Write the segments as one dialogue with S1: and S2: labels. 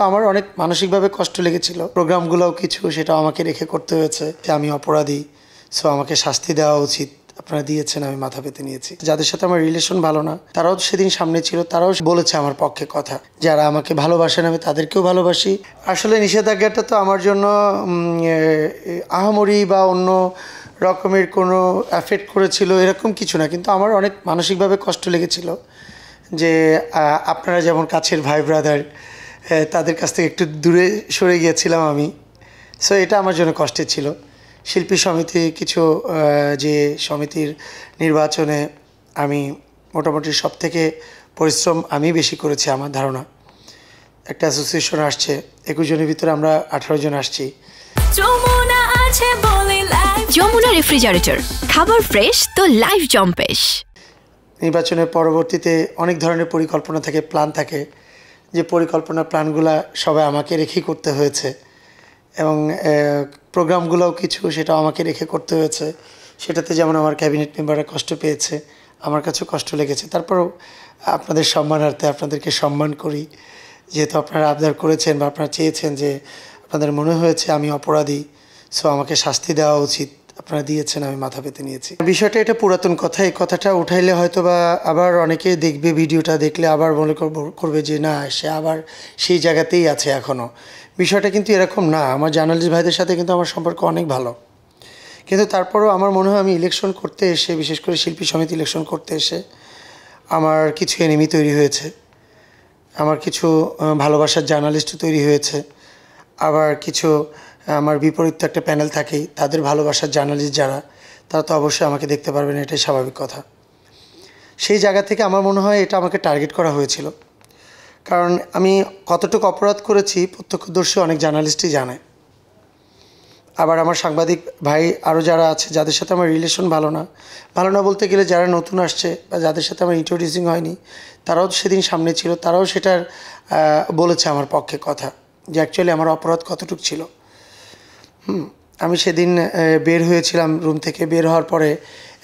S1: আমার অনেক মানসিকভাবে কষ্ট লেগেছিল। প্রোগ্রামগুলোও কিছু সেটাও আমাকে রেখে করতে হয়েছে। আমি অপরাধী, সো আমাকে শাস্তি দেওয়া উচিত। আপনারা দিয়েছেন, আমি মাথা পেতে নিয়েছি। যাদের সাথে আমার রিলেশন ভালো না তারাও সেদিন সামনে ছিল, তারাও বলেছে আমার পক্ষে কথা। যারা আমাকে ভালোবাসেন আমি তাদেরকেও ভালোবাসি। আসলে নিষেধাজ্ঞাটা তো আমার জন্য আহামরি বা অন্য রকমের কোনো এফেক্ট করেছিল এরকম কিছু না, কিন্তু আমার অনেক মানসিকভাবে কষ্ট লেগেছিল যে আপনারা যেমন কাছের ভাই ব্রাদার, তাদের কাছ থেকে একটু দূরে সরে গিয়েছিলাম আমি। সো এটা আমার জন্য কষ্টের ছিল। শিল্পী সমিতি কিছু যে সমিতির নির্বাচনে আমি মোটামুটি সব থেকে পরিশ্রম আমি বেশি করেছি আমার ধারণা। একটা অ্যাসোসিয়েশন আসছে, 21 জনের ভিতরে আমরা 18 জন আসছি।
S2: যমুনা রেফ্রিজারেটর, খাবার ফ্রেশ তো লাইফ জম্পেশ।
S1: নির্বাচনের পরবর্তীতে অনেক ধরনের পরিকল্পনা থাকে, প্ল্যান থাকে, যে পরিকল্পনা প্ল্যানগুলো সবাই আমাকে রেখেই করতে হয়েছে এবং প্রোগ্রামগুলোও কিছু সেটাও আমাকে রেখে করতে হয়েছে। সেটাতে যেমন আমার ক্যাবিনেট মেম্বাররা কষ্ট পেয়েছে, আমার কাছেও কষ্ট লেগেছে। তারপরেও আপনাদের সম্মানার্থে আপনাদেরকে সম্মান করি, যেহেতু আপনারা আবদার করেছেন বা আপনারা চেয়েছেন যে আপনাদের মনে হয়েছে আমি অপরাধী, সো আমাকে শাস্তি দেওয়া উচিত। আপনারা দিয়েছেন, আমি মাথা পেতে নিয়েছি। বিষয়টা এটা পুরাতন কথা, এই কথাটা উঠাইলে হয়তো বা আবার অনেকে দেখবে, ভিডিওটা দেখলে আবার মনে করবে যে না, সে আবার সেই জায়গাতেই আছে এখনও। বিষয়টা কিন্তু এরকম না। আমার জার্নালিস্ট ভাইদের সাথে কিন্তু আমার সম্পর্ক অনেক ভালো, কিন্তু তারপরেও আমার মনে হয় আমি ইলেকশন করতে এসে, বিশেষ করে শিল্পী সমিতি ইলেকশন করতে এসে আমার কিছু এনিমি তৈরি হয়েছে, আমার কিছু ভালোবাসার জার্নালিস্টও তৈরি হয়েছে, আবার কিছু আমার বিপরীত একটা প্যানেল থাকেই, তাদের ভালোবাসার জার্নালিস্ট যারা, তারা তো অবশ্যই আমাকে দেখতে পারবেন, এটাই স্বাভাবিক কথা। সেই জায়গা থেকে আমার মনে হয় এটা আমাকে টার্গেট করা হয়েছিল, কারণ আমি কতটুকু অপরাধ করেছি প্রত্যক্ষদর্শী অনেক জার্নালিস্টই জানে। আবার আমার সাংবাদিক ভাই আরও যারা আছে, যাদের সাথে আমার রিলেশন ভালো না বলতে গেলে যারা নতুন আসছে বা যাদের সাথে আমার ইন্ট্রোডিউসিং হয়নি, তারাও সেদিন সামনে ছিল, তারাও সেটার বলেছে আমার পক্ষে কথা, যে অ্যাকচুয়ালি আমার অপরাধ কতটুকু ছিল। আমি সেদিন বের হয়েছিলাম রুম থেকে, বের হওয়ার পরে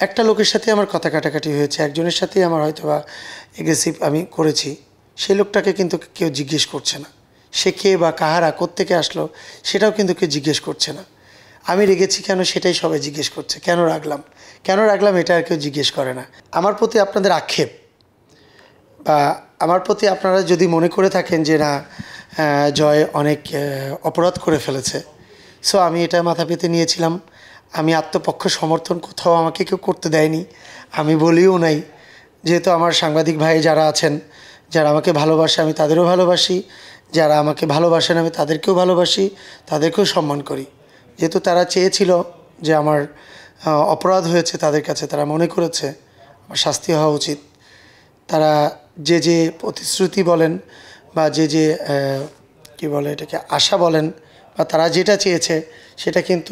S1: একটা লোকের সাথে আমার কথা কাটাকাটি হয়েছে, একজনের সাথেই আমার হয়তো বা এগ্রেসিভ আমি করেছি। সেই লোকটাকে কিন্তু কেউ জিজ্ঞেস করছে না, সে কে বা কাহারা, কোত্থেকে আসলো সেটাও কিন্তু কেউ জিজ্ঞেস করছে না। আমি রেগেছি কেন সেটাই সবাই জিজ্ঞেস করছে, কেন রাখলাম এটা আর কেউ জিজ্ঞেস করে না। আমার প্রতি আপনাদের আক্ষেপ বা আমার প্রতি আপনারা যদি মনে করে থাকেন যে না, জয় অনেক অপরাধ করে ফেলেছে, সো আমি এটা মাথা পেতে নিয়েছিলাম। আমি আত্মপক্ষ সমর্থন কোথাও আমাকে কেউ করতে দেয়নি, আমি বলিও নাই। যেহেতু আমার সাংবাদিক ভাই যারা আছেন, যারা আমাকে ভালোবাসে আমি তাদেরও ভালোবাসি, যারা আমাকে ভালোবাসেন আমি তাদেরকেও ভালোবাসি, তাদেরকেও সম্মান করি। যেহেতু তারা চেয়েছিল যে আমার অপরাধ হয়েছে, তাদের কাছে তারা মনে করেছে আমার শাস্তি হওয়া উচিত। তারা যে যে প্রতিশ্রুতি বলেন বা যে কী বলে এটাকে, আশা বলেন, বা তারা যেটা চেয়েছে সেটা কিন্তু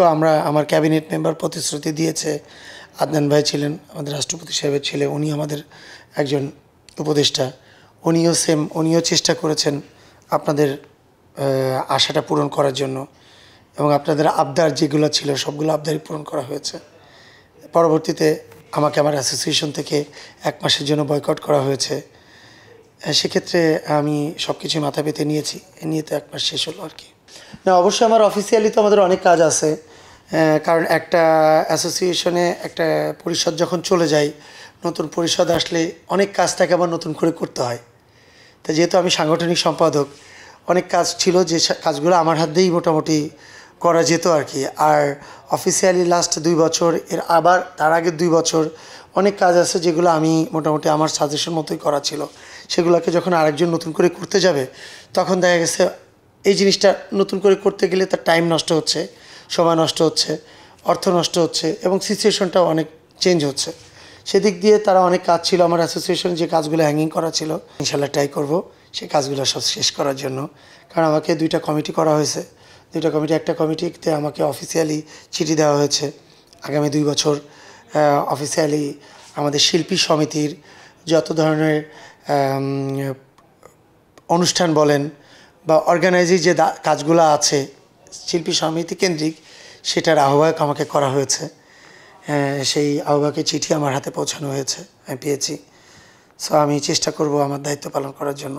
S1: আমার ক্যাবিনেট মেম্বার প্রতিশ্রুতি দিয়েছে। আদনান ভাই ছিলেন আমাদের রাষ্ট্রপতি সাহেবের ছেলে, উনি আমাদের একজন উপদেষ্টা, উনিও চেষ্টা করেছেন আপনাদের আশাটা পূরণ করার জন্য, এবং আপনাদের আবদার যেগুলো ছিল সবগুলো আবদারই পূরণ করা হয়েছে। পরবর্তীতে আমাকে আমার অ্যাসোসিয়েশন থেকে 1 মাসের জন্য বয়কট করা হয়েছে। সেক্ষেত্রে আমি সব কিছুই মাথা পেতে নিয়েছি, এ নিয়ে তো 1 মাস শেষ হলো আর কি। না, অবশ্যই আমার অফিসিয়ালি তো আমাদের অনেক কাজ আছে, কারণ একটা অ্যাসোসিয়েশনে একটা পরিষদ যখন চলে যায়, নতুন পরিষদ আসলে অনেক কাজ থাকে আবার নতুন করে করতে হয়। তা যেহেতু আমি সাংগঠনিক সম্পাদক, অনেক কাজ ছিল যে কাজগুলো আমার হাত দিয়েই মোটামুটি করা যেত আর কি। আর অফিসিয়ালি লাস্ট 2 বছর, আবার তার আগের 2 বছর অনেক কাজ আছে যেগুলো আমি মোটামুটি আমার সাজেশন মতোই করা ছিল। সেগুলোকে যখন আরেকজন নতুন করে করতে যাবে, তখন দেখা গেছে এই জিনিসটা নতুন করে করতে গেলে তার টাইম নষ্ট হচ্ছে, সময় নষ্ট হচ্ছে, অর্থ নষ্ট হচ্ছে, এবং সিচুয়েশনটাও অনেক চেঞ্জ হচ্ছে। সেদিক দিয়ে তারা অনেক কাজ ছিল আমার অ্যাসোসিয়েশন, যে কাজগুলো হ্যাঙ্গিং করা ছিল, ইনশাল্লাহ ট্রাই করব সেই কাজগুলো সব শেষ করার জন্য। কারণ আমাকে 2টা কমিটি করা হয়েছে, 2টা কমিটি, একটা কমিটিতে আমাকে অফিসিয়ালি চিঠি দেওয়া হয়েছে আগামী 2 বছর অফিসিয়ালি আমাদের শিল্পী সমিতির যত ধরনের অনুষ্ঠান বলেন বা অর্গানাইজিং যে কাজগুলো আছে শিল্পী সমিতি কেন্দ্রিক, সেটার আহ্বায়ক আমাকে করা হয়েছে। সেই আহ্বায়কের চিঠি আমার হাতে পৌঁছানো হয়েছে, আমি পেয়েছি। সো আমি চেষ্টা করব আমার দায়িত্ব পালন করার জন্য।